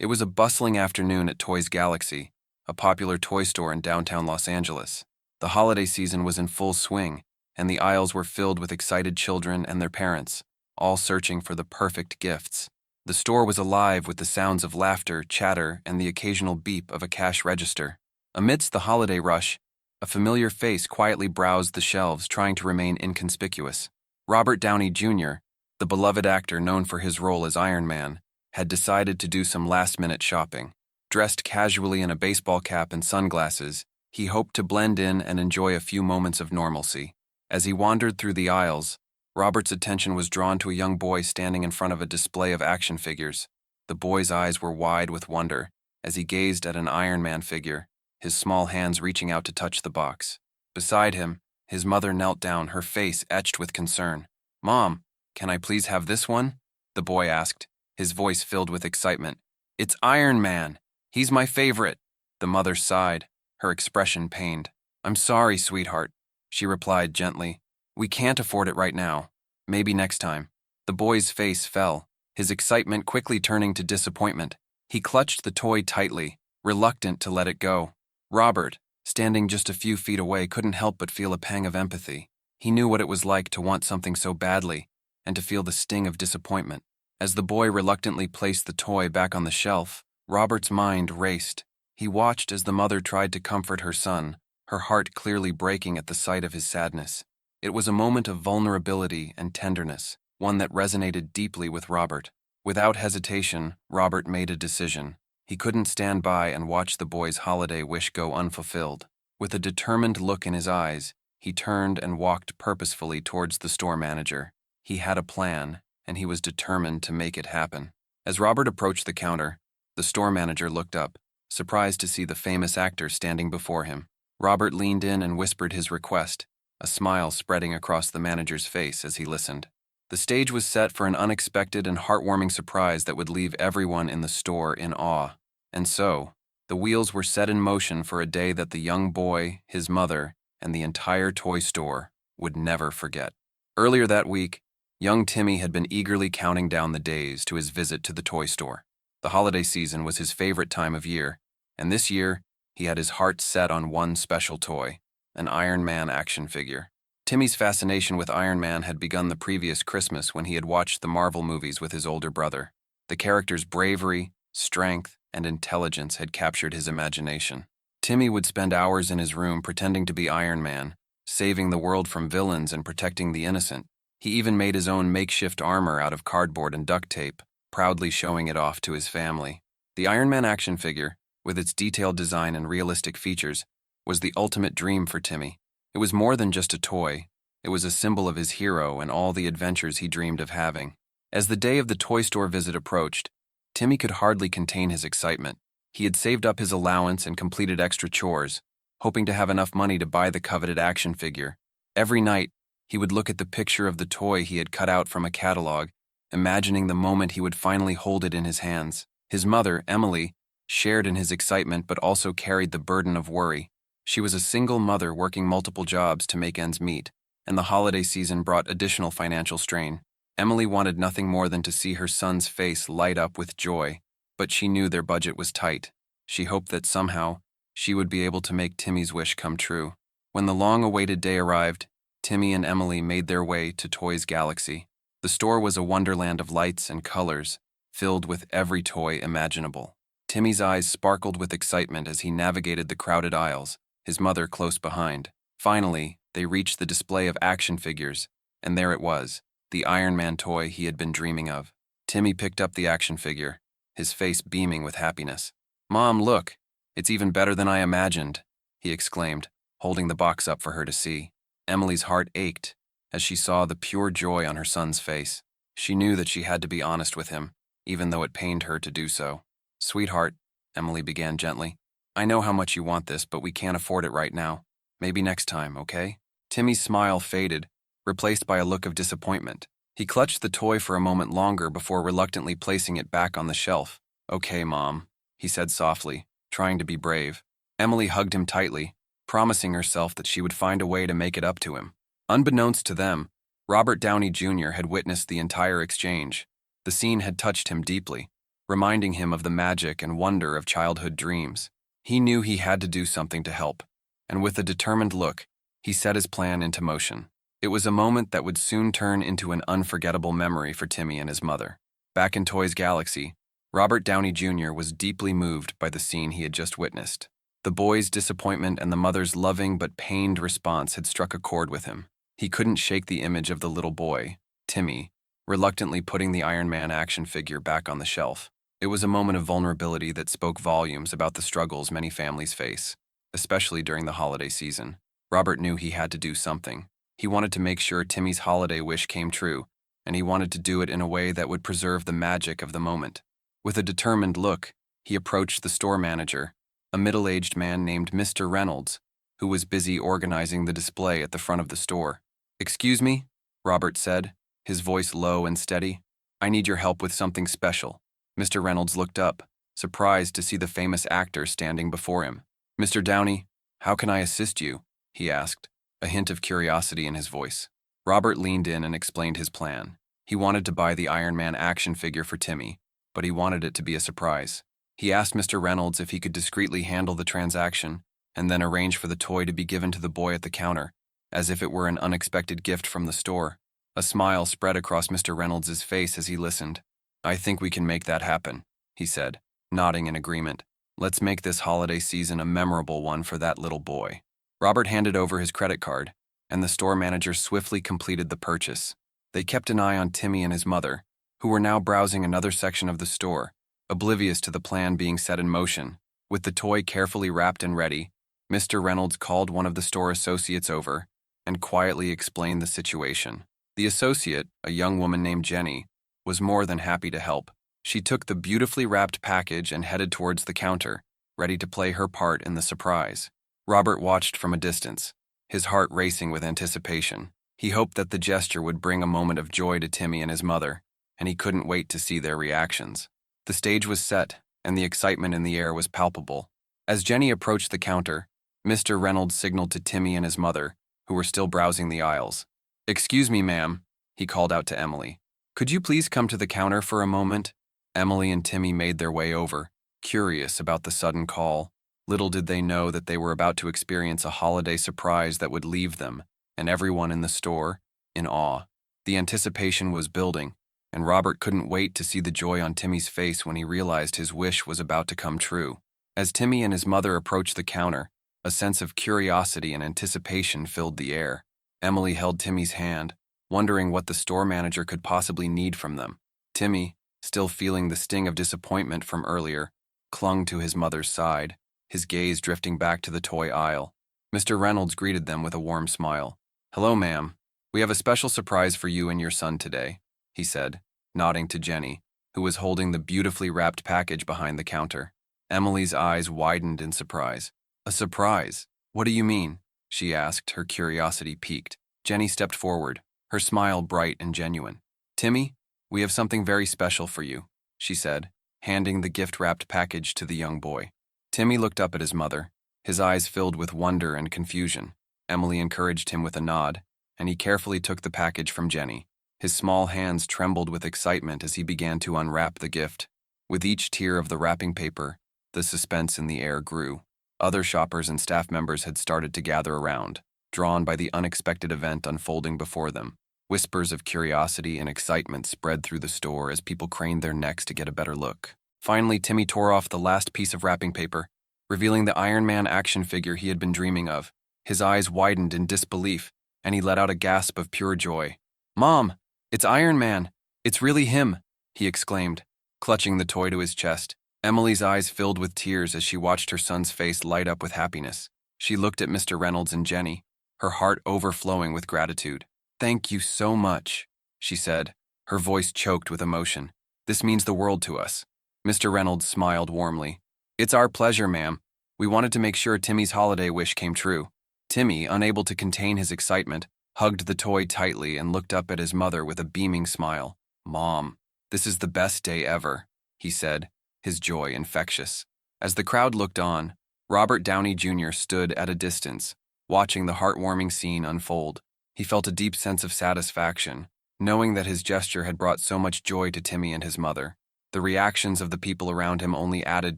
It was a bustling afternoon at Toys Galaxy, a popular toy store in downtown Los Angeles. The holiday season was in full swing, and the aisles were filled with excited children and their parents, all searching for the perfect gifts. The store was alive with the sounds of laughter, chatter, and the occasional beep of a cash register. Amidst the holiday rush, a familiar face quietly browsed the shelves, trying to remain inconspicuous. Robert Downey Jr., the beloved actor known for his role as Iron Man, had decided to do some last-minute shopping. Dressed casually in a baseball cap and sunglasses, he hoped to blend in and enjoy a few moments of normalcy. As he wandered through the aisles, Robert's attention was drawn to a young boy standing in front of a display of action figures. The boy's eyes were wide with wonder as he gazed at an Iron Man figure, his small hands reaching out to touch the box. Beside him, his mother knelt down, her face etched with concern. "Mom, can I please have this one?" the boy asked, his voice filled with excitement. "It's Iron Man. He's my favorite." The mother sighed, her expression pained. "I'm sorry, sweetheart," she replied gently. "We can't afford it right now. Maybe next time." The boy's face fell, his excitement quickly turning to disappointment. He clutched the toy tightly, reluctant to let it go. Robert, standing just a few feet away, couldn't help but feel a pang of empathy. He knew what it was like to want something so badly, and to feel the sting of disappointment. As the boy reluctantly placed the toy back on the shelf, Robert's mind raced. He watched as the mother tried to comfort her son, her heart clearly breaking at the sight of his sadness. It was a moment of vulnerability and tenderness, one that resonated deeply with Robert. Without hesitation, Robert made a decision. He couldn't stand by and watch the boy's holiday wish go unfulfilled. With a determined look in his eyes, he turned and walked purposefully towards the store manager. He had a plan, and he was determined to make it happen. As Robert approached the counter, the store manager looked up, surprised to see the famous actor standing before him. Robert leaned in and whispered his request, a smile spreading across the manager's face as he listened. The stage was set for an unexpected and heartwarming surprise that would leave everyone in the store in awe. And so, the wheels were set in motion for a day that the young boy, his mother, and the entire toy store would never forget. Earlier that week, young Timmy had been eagerly counting down the days to his visit to the toy store. The holiday season was his favorite time of year, and this year, he had his heart set on one special toy, an Iron Man action figure. Timmy's fascination with Iron Man had begun the previous Christmas when he had watched the Marvel movies with his older brother. The character's bravery, strength, and intelligence had captured his imagination. Timmy would spend hours in his room pretending to be Iron Man, saving the world from villains and protecting the innocent. He even made his own makeshift armor out of cardboard and duct tape, proudly showing it off to his family. The Iron Man action figure, with its detailed design and realistic features, was the ultimate dream for Timmy. It was more than just a toy. It was a symbol of his hero and all the adventures he dreamed of having. As the day of the toy store visit approached, Timmy could hardly contain his excitement. He had saved up his allowance and completed extra chores, hoping to have enough money to buy the coveted action figure. Every night, he would look at the picture of the toy he had cut out from a catalog, imagining the moment he would finally hold it in his hands. His mother, Emily, shared in his excitement but also carried the burden of worry. She was a single mother working multiple jobs to make ends meet, and the holiday season brought additional financial strain. Emily wanted nothing more than to see her son's face light up with joy, but she knew their budget was tight. She hoped that somehow she would be able to make Timmy's wish come true. When the long-awaited day arrived, Timmy and Emily made their way to Toys Galaxy. The store was a wonderland of lights and colors, filled with every toy imaginable. Timmy's eyes sparkled with excitement as he navigated the crowded aisles, his mother close behind. Finally, they reached the display of action figures, and there it was, the Iron Man toy he had been dreaming of. Timmy picked up the action figure, his face beaming with happiness. "Mom, look, it's even better than I imagined," he exclaimed, holding the box up for her to see. Emily's heart ached as she saw the pure joy on her son's face. She knew that she had to be honest with him, even though it pained her to do so. "Sweetheart," Emily began gently, "I know how much you want this, but we can't afford it right now. Maybe next time, okay?" Timmy's smile faded, replaced by a look of disappointment. He clutched the toy for a moment longer before reluctantly placing it back on the shelf. "Okay, Mom," he said softly, trying to be brave. Emily hugged him tightly, promising herself that she would find a way to make it up to him. Unbeknownst to them, Robert Downey Jr. had witnessed the entire exchange. The scene had touched him deeply. reminding him of the magic and wonder of childhood dreams. He knew he had to do something to help, and with a determined look, he set his plan into motion. It was a moment that would soon turn into an unforgettable memory for Timmy and his mother. Back in Toys Galaxy, Robert Downey Jr. was deeply moved by the scene he had just witnessed. The boy's disappointment and the mother's loving but pained response had struck a chord with him. He couldn't shake the image of the little boy, Timmy, reluctantly putting the Iron Man action figure back on the shelf. It was a moment of vulnerability that spoke volumes about the struggles many families face, especially during the holiday season. Robert knew he had to do something. He wanted to make sure Timmy's holiday wish came true, and he wanted to do it in a way that would preserve the magic of the moment. With a determined look, he approached the store manager, a middle-aged man named Mr. Reynolds, who was busy organizing the display at the front of the store. "Excuse me," Robert said, his voice low and steady. "I need your help with something special." Mr. Reynolds looked up, surprised to see the famous actor standing before him. "Mr. Downey, how can I assist you?" he asked, a hint of curiosity in his voice. Robert leaned in and explained his plan. He wanted to buy the Iron Man action figure for Timmy, but he wanted it to be a surprise. He asked Mr. Reynolds if he could discreetly handle the transaction and then arrange for the toy to be given to the boy at the counter, as if it were an unexpected gift from the store. A smile spread across Mr. Reynolds' face as he listened. "I think we can make that happen," he said, nodding in agreement. "Let's make this holiday season a memorable one for that little boy." Robert handed over his credit card, and the store manager swiftly completed the purchase. They kept an eye on Timmy and his mother, who were now browsing another section of the store, oblivious to the plan being set in motion. With the toy carefully wrapped and ready, Mr. Reynolds called one of the store associates over and quietly explained the situation. The associate, a young woman named Jenny, was more than happy to help. She took the beautifully wrapped package and headed towards the counter, ready to play her part in the surprise. Robert watched from a distance, his heart racing with anticipation. He hoped that the gesture would bring a moment of joy to Timmy and his mother, and he couldn't wait to see their reactions. The stage was set, and the excitement in the air was palpable. As Jenny approached the counter, Mr. Reynolds signaled to Timmy and his mother, who were still browsing the aisles. "Excuse me, ma'am," he called out to Emily. "Could you please come to the counter for a moment?" Emily and Timmy made their way over, curious about the sudden call. Little did they know that they were about to experience a holiday surprise that would leave them, and everyone in the store, in awe. The anticipation was building, and Robert couldn't wait to see the joy on Timmy's face when he realized his wish was about to come true. As Timmy and his mother approached the counter, a sense of curiosity and anticipation filled the air. Emily held Timmy's hand, wondering what the store manager could possibly need from them. Timmy, still feeling the sting of disappointment from earlier, clung to his mother's side, his gaze drifting back to the toy aisle. Mr. Reynolds greeted them with a warm smile. "Hello, ma'am. We have a special surprise for you and your son today," he said, nodding to Jenny, who was holding the beautifully wrapped package behind the counter. Emily's eyes widened in surprise. "A surprise? What do you mean?" she asked, her curiosity piqued. Jenny stepped forward, her smile bright and genuine. "Timmy, we have something very special for you," she said, handing the gift-wrapped package to the young boy. Timmy looked up at his mother, his eyes filled with wonder and confusion. Emily encouraged him with a nod, and he carefully took the package from Jenny. His small hands trembled with excitement as he began to unwrap the gift. With each tier of the wrapping paper, the suspense in the air grew. Other shoppers and staff members had started to gather around, drawn by the unexpected event unfolding before them. Whispers of curiosity and excitement spread through the store as people craned their necks to get a better look. Finally, Timmy tore off the last piece of wrapping paper, revealing the Iron Man action figure he had been dreaming of. His eyes widened in disbelief, and he let out a gasp of pure joy. "Mom, it's Iron Man! It's really him!" he exclaimed, clutching the toy to his chest. Emily's eyes filled with tears as she watched her son's face light up with happiness. She looked at Mr. Reynolds and Jenny, her heart overflowing with gratitude. "Thank you so much," she said, her voice choked with emotion. "This means the world to us." Mr. Reynolds smiled warmly. "It's our pleasure, ma'am. We wanted to make sure Timmy's holiday wish came true." Timmy, unable to contain his excitement, hugged the toy tightly and looked up at his mother with a beaming smile. "Mom, this is the best day ever," he said, his joy infectious. As the crowd looked on, Robert Downey Jr. stood at a distance, watching the heartwarming scene unfold. He felt a deep sense of satisfaction, knowing that his gesture had brought so much joy to Timmy and his mother. The reactions of the people around him only added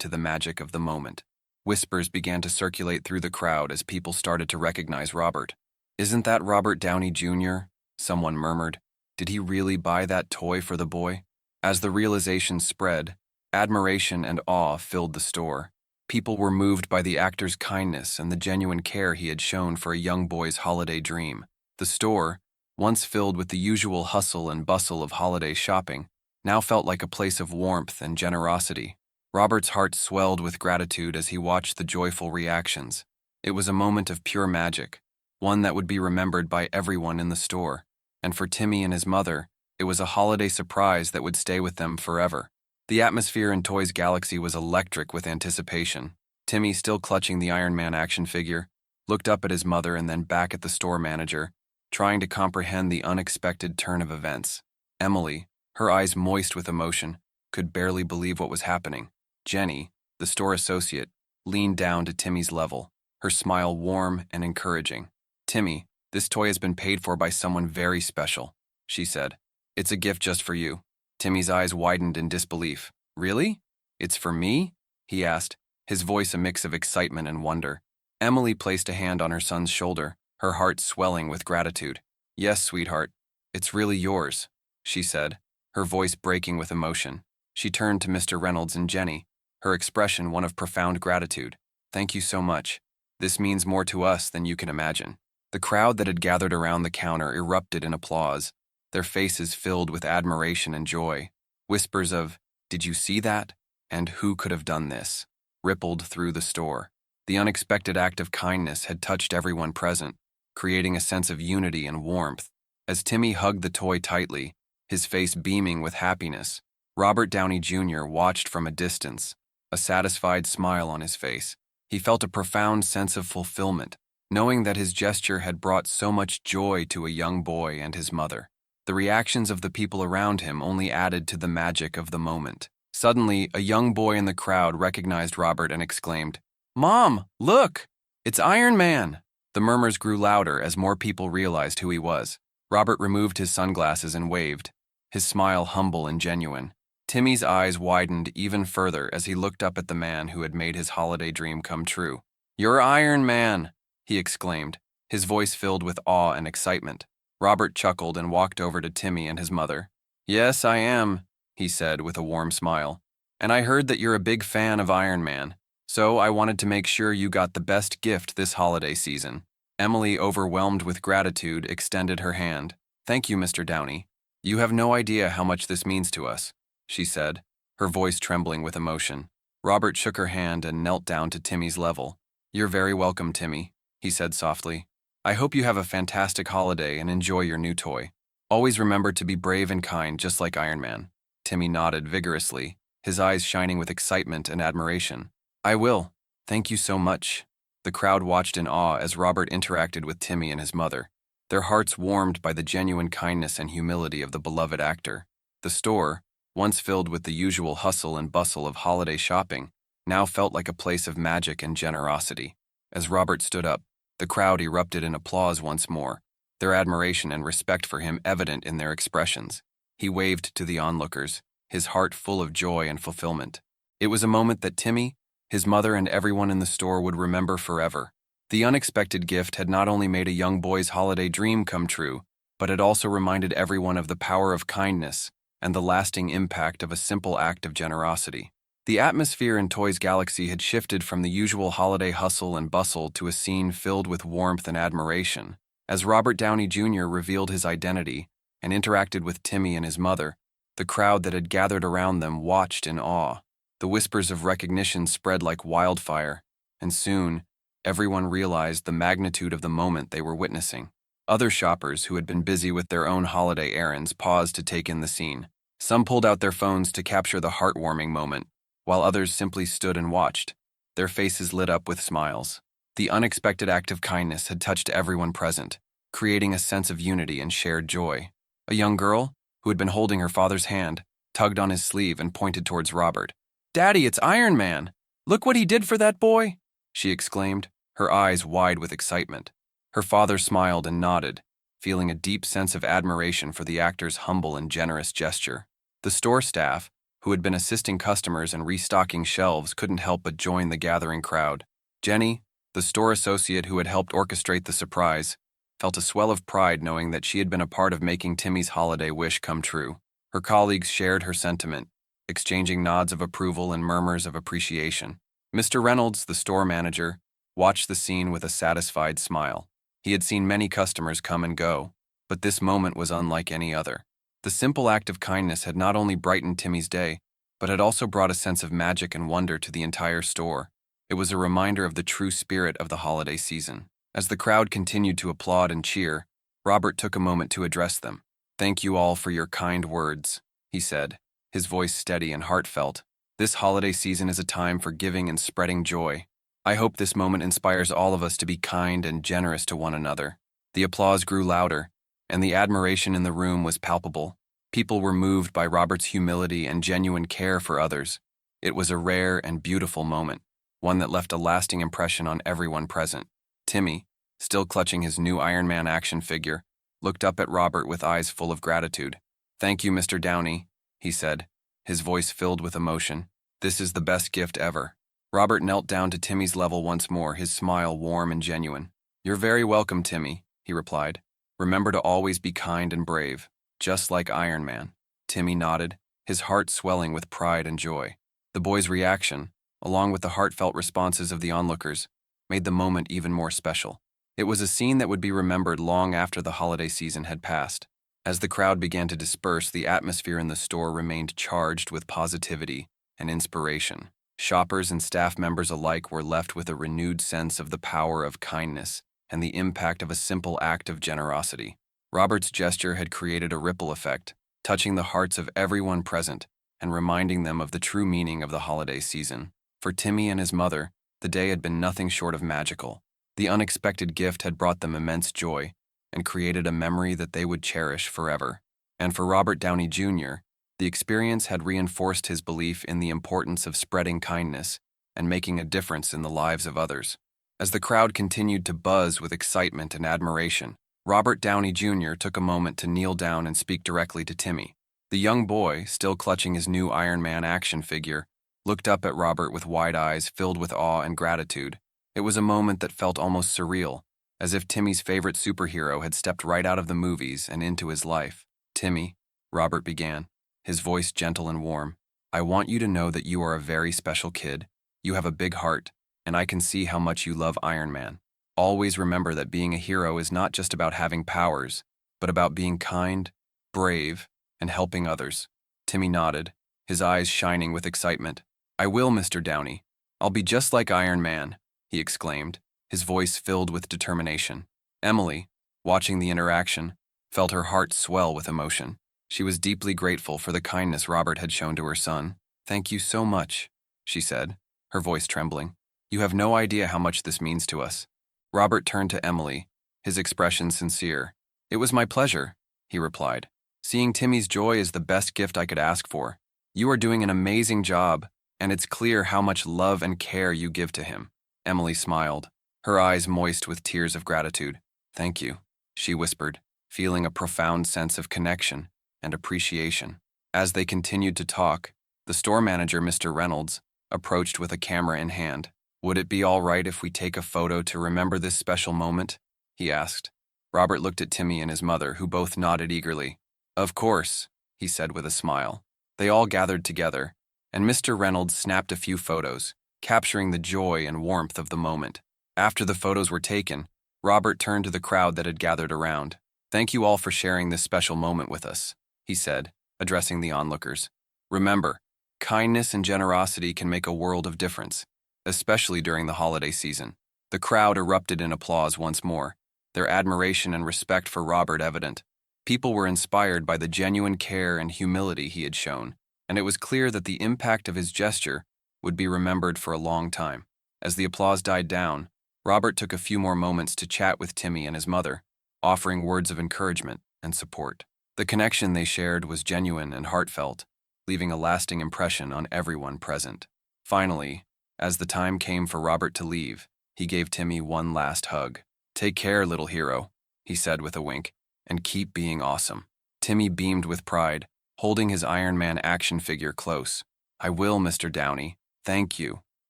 to the magic of the moment. Whispers began to circulate through the crowd as people started to recognize Robert. "Isn't that Robert Downey Jr.?" someone murmured. "Did he really buy that toy for the boy?" As the realization spread, admiration and awe filled the store. People were moved by the actor's kindness and the genuine care he had shown for a young boy's holiday dream. The store, once filled with the usual hustle and bustle of holiday shopping, now felt like a place of warmth and generosity. Robert's heart swelled with gratitude as he watched the joyful reactions. It was a moment of pure magic, one that would be remembered by everyone in the store. And for Timmy and his mother, it was a holiday surprise that would stay with them forever. The atmosphere in Toys Galaxy was electric with anticipation. Timmy, still clutching the Iron Man action figure, looked up at his mother and then back at the store manager, trying to comprehend the unexpected turn of events. Emily, her eyes moist with emotion, could barely believe what was happening. Jenny, the store associate, leaned down to Timmy's level, her smile warm and encouraging. "Timmy, this toy has been paid for by someone very special," she said. "It's a gift just for you." Timmy's eyes widened in disbelief. "Really? It's for me?" he asked, his voice a mix of excitement and wonder. Emily placed a hand on her son's shoulder, her heart swelling with gratitude. "Yes, sweetheart, it's really yours," she said, her voice breaking with emotion. She turned to Mr. Reynolds and Jenny, her expression one of profound gratitude. "Thank you so much. This means more to us than you can imagine." The crowd that had gathered around the counter erupted in applause, their faces filled with admiration and joy. Whispers of, "Did you see that?" and "Who could have done this?" rippled through the store. The unexpected act of kindness had touched everyone present, creating a sense of unity and warmth. As Timmy hugged the toy tightly, his face beaming with happiness, Robert Downey Jr. watched from a distance, a satisfied smile on his face. He felt a profound sense of fulfillment, knowing that his gesture had brought so much joy to a young boy and his mother. The reactions of the people around him only added to the magic of the moment. Suddenly, a young boy in the crowd recognized Robert and exclaimed, "Mom, look! It's Iron Man!" The murmurs grew louder as more people realized who he was. Robert removed his sunglasses and waved, his smile humble and genuine. Timmy's eyes widened even further as he looked up at the man who had made his holiday dream come true. "You're Iron Man!" he exclaimed, his voice filled with awe and excitement. Robert chuckled and walked over to Timmy and his mother. "Yes, I am," he said with a warm smile. "And I heard that you're a big fan of Iron Man, so I wanted to make sure you got the best gift this holiday season." Emily, overwhelmed with gratitude, extended her hand. "Thank you, Mr. Downey. You have no idea how much this means to us," she said, her voice trembling with emotion. Robert shook her hand and knelt down to Timmy's level. "You're very welcome, Timmy," he said softly. "I hope you have a fantastic holiday and enjoy your new toy. Always remember to be brave and kind, just like Iron Man." Timmy nodded vigorously, his eyes shining with excitement and admiration. "I will. Thank you so much." The crowd watched in awe as Robert interacted with Timmy and his mother, their hearts warmed by the genuine kindness and humility of the beloved actor. The store, once filled with the usual hustle and bustle of holiday shopping, now felt like a place of magic and generosity. As Robert stood up, the crowd erupted in applause once more, their admiration and respect for him evident in their expressions. He waved to the onlookers, his heart full of joy and fulfillment. It was a moment that Timmy, his mother, and everyone in the store would remember forever. The unexpected gift had not only made a young boy's holiday dream come true, but it also reminded everyone of the power of kindness and the lasting impact of a simple act of generosity. The atmosphere in Toys Galaxy had shifted from the usual holiday hustle and bustle to a scene filled with warmth and admiration. As Robert Downey Jr. revealed his identity and interacted with Timmy and his mother, the crowd that had gathered around them watched in awe. The whispers of recognition spread like wildfire, and soon, everyone realized the magnitude of the moment they were witnessing. Other shoppers who had been busy with their own holiday errands paused to take in the scene. Some pulled out their phones to capture the heartwarming moment, while others simply stood and watched, their faces lit up with smiles. The unexpected act of kindness had touched everyone present, creating a sense of unity and shared joy. A young girl, who had been holding her father's hand, tugged on his sleeve and pointed towards Robert. "Daddy, it's Iron Man! Look what he did for that boy!" she exclaimed, her eyes wide with excitement. Her father smiled and nodded, feeling a deep sense of admiration for the actor's humble and generous gesture. The store staff, who had been assisting customers and restocking shelves, couldn't help but join the gathering crowd. Jenny, the store associate who had helped orchestrate the surprise, felt a swell of pride knowing that she had been a part of making Timmy's holiday wish come true. Her colleagues shared her sentiment, exchanging nods of approval and murmurs of appreciation. Mr. Reynolds, the store manager, watched the scene with a satisfied smile. He had seen many customers come and go, but this moment was unlike any other. The simple act of kindness had not only brightened Timmy's day, but had also brought a sense of magic and wonder to the entire store. It was a reminder of the true spirit of the holiday season. As the crowd continued to applaud and cheer, Robert took a moment to address them. "Thank you all for your kind words," he said, his voice steady and heartfelt. "This holiday season is a time for giving and spreading joy. I hope this moment inspires all of us to be kind and generous to one another." The applause grew louder, and the admiration in the room was palpable. People were moved by Robert's humility and genuine care for others. It was a rare and beautiful moment, one that left a lasting impression on everyone present. Timmy, still clutching his new Iron Man action figure, looked up at Robert with eyes full of gratitude. "Thank you, Mr. Downey," he said, his voice filled with emotion. "This is the best gift ever." Robert knelt down to Timmy's level once more, his smile warm and genuine. "You're very welcome, Timmy," he replied. "Remember to always be kind and brave, just like Iron Man." Timmy nodded, his heart swelling with pride and joy. The boy's reaction, along with the heartfelt responses of the onlookers, made the moment even more special. It was a scene that would be remembered long after the holiday season had passed. As the crowd began to disperse, the atmosphere in the store remained charged with positivity and inspiration. Shoppers and staff members alike were left with a renewed sense of the power of kindness and the impact of a simple act of generosity. Robert's gesture had created a ripple effect, touching the hearts of everyone present and reminding them of the true meaning of the holiday season. For Timmy and his mother, the day had been nothing short of magical. The unexpected gift had brought them immense joy and created a memory that they would cherish forever. And for Robert Downey Jr., the experience had reinforced his belief in the importance of spreading kindness and making a difference in the lives of others. As the crowd continued to buzz with excitement and admiration, Robert Downey Jr. took a moment to kneel down and speak directly to Timmy. The young boy, still clutching his new Iron Man action figure, looked up at Robert with wide eyes filled with awe and gratitude. It was a moment that felt almost surreal, as if Timmy's favorite superhero had stepped right out of the movies and into his life. "Timmy," Robert began, his voice gentle and warm, "I want you to know that you are a very special kid. You have a big heart, and I can see how much you love Iron Man. Always remember that being a hero is not just about having powers, but about being kind, brave, and helping others." Timmy nodded, his eyes shining with excitement. "I will, Mr. Downey. I'll be just like Iron Man," he exclaimed, his voice filled with determination. Emily, watching the interaction, felt her heart swell with emotion. She was deeply grateful for the kindness Robert had shown to her son. "Thank you so much," she said, her voice trembling. "You have no idea how much this means to us." Robert turned to Emily, his expression sincere. "It was my pleasure," he replied. "Seeing Timmy's joy is the best gift I could ask for. You are doing an amazing job, and it's clear how much love and care you give to him." Emily smiled, her eyes moist with tears of gratitude. "Thank you," she whispered, feeling a profound sense of connection and appreciation. As they continued to talk, the store manager, Mr. Reynolds, approached with a camera in hand. "Would it be all right if we take a photo to remember this special moment?" he asked. Robert looked at Timmy and his mother, who both nodded eagerly. "Of course," he said with a smile. They all gathered together, and Mr. Reynolds snapped a few photos, capturing the joy and warmth of the moment. After the photos were taken, Robert turned to the crowd that had gathered around. "Thank you all for sharing this special moment with us," he said, addressing the onlookers. "Remember, kindness and generosity can make a world of difference, especially during the holiday season." The crowd erupted in applause once more, their admiration and respect for Robert evident. People were inspired by the genuine care and humility he had shown, and it was clear that the impact of his gesture would be remembered for a long time. As the applause died down, Robert took a few more moments to chat with Timmy and his mother, offering words of encouragement and support. The connection they shared was genuine and heartfelt, leaving a lasting impression on everyone present. Finally, as the time came for Robert to leave, he gave Timmy one last hug. "Take care, little hero," he said with a wink, "and keep being awesome." Timmy beamed with pride, holding his Iron Man action figure close. "I will, Mr. Downey. Thank you."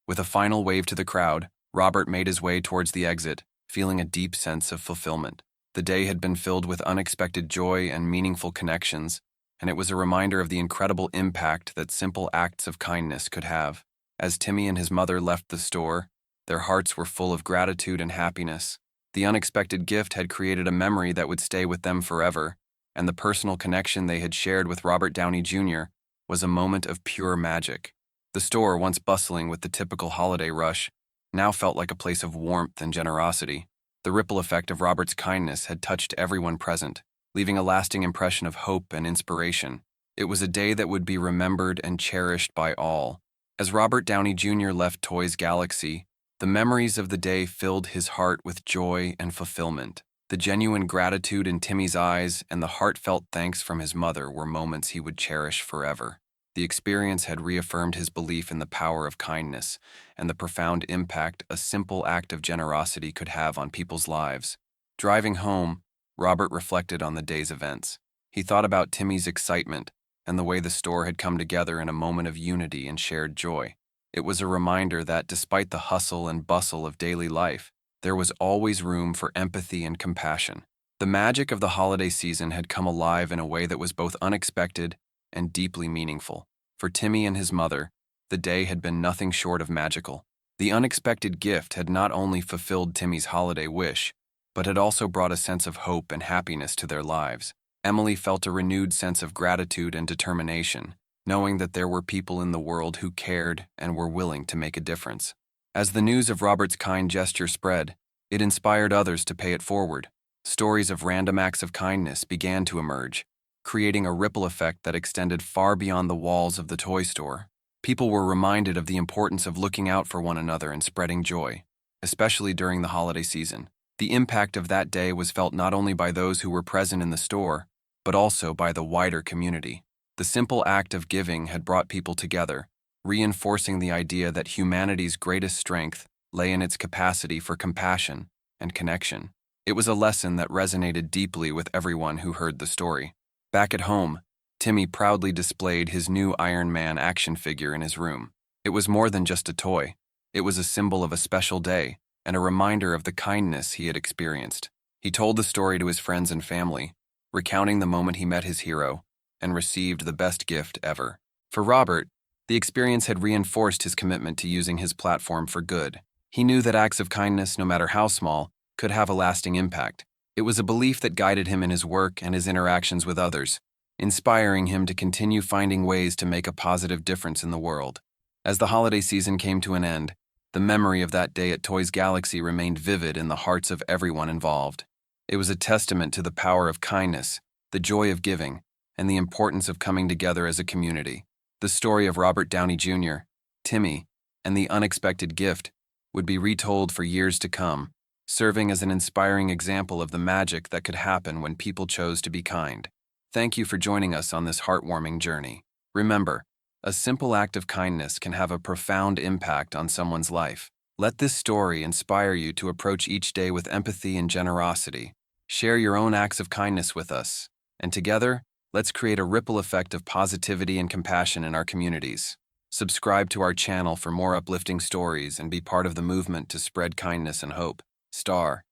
With a final wave to the crowd, Robert made his way towards the exit, feeling a deep sense of fulfillment. The day had been filled with unexpected joy and meaningful connections, and it was a reminder of the incredible impact that simple acts of kindness could have. As Timmy and his mother left the store, their hearts were full of gratitude and happiness. The unexpected gift had created a memory that would stay with them forever, and the personal connection they had shared with Robert Downey Jr. was a moment of pure magic. The store, once bustling with the typical holiday rush, now felt like a place of warmth and generosity. The ripple effect of Robert's kindness had touched everyone present, leaving a lasting impression of hope and inspiration. It was a day that would be remembered and cherished by all. As Robert Downey Jr. left Toys Galaxy, the memories of the day filled his heart with joy and fulfillment. The genuine gratitude in Timmy's eyes and the heartfelt thanks from his mother were moments he would cherish forever. The experience had reaffirmed his belief in the power of kindness and the profound impact a simple act of generosity could have on people's lives. Driving home, Robert reflected on the day's events. He thought about Timmy's excitement and the way the store had come together in a moment of unity and shared joy. It was a reminder that despite the hustle and bustle of daily life, there was always room for empathy and compassion. The magic of the holiday season had come alive in a way that was both unexpected and deeply meaningful. For Timmy and his mother, the day had been nothing short of magical. The unexpected gift had not only fulfilled Timmy's holiday wish, but had also brought a sense of hope and happiness to their lives. Emily felt a renewed sense of gratitude and determination, knowing that there were people in the world who cared and were willing to make a difference. As the news of Robert's kind gesture spread, it inspired others to pay it forward. Stories of random acts of kindness began to emerge, creating a ripple effect that extended far beyond the walls of the toy store. People were reminded of the importance of looking out for one another and spreading joy, especially during the holiday season. The impact of that day was felt not only by those who were present in the store, but also by the wider community. The simple act of giving had brought people together, reinforcing the idea that humanity's greatest strength lay in its capacity for compassion and connection. It was a lesson that resonated deeply with everyone who heard the story. Back at home, Timmy proudly displayed his new Iron Man action figure in his room. It was more than just a toy. It was a symbol of a special day and a reminder of the kindness he had experienced. He told the story to his friends and family, recounting the moment he met his hero and received the best gift ever. For Robert, the experience had reinforced his commitment to using his platform for good. He knew that acts of kindness, no matter how small, could have a lasting impact. It was a belief that guided him in his work and his interactions with others, inspiring him to continue finding ways to make a positive difference in the world. As the holiday season came to an end, the memory of that day at Toys Galaxy remained vivid in the hearts of everyone involved. It was a testament to the power of kindness, the joy of giving, and the importance of coming together as a community. The story of Robert Downey Jr., Timmy, and the unexpected gift would be retold for years to come, serving as an inspiring example of the magic that could happen when people chose to be kind. Thank you for joining us on this heartwarming journey. Remember, a simple act of kindness can have a profound impact on someone's life. Let this story inspire you to approach each day with empathy and generosity. Share your own acts of kindness with us, and together, let's create a ripple effect of positivity and compassion in our communities. Subscribe to our channel for more uplifting stories and be part of the movement to spread kindness and hope. Star.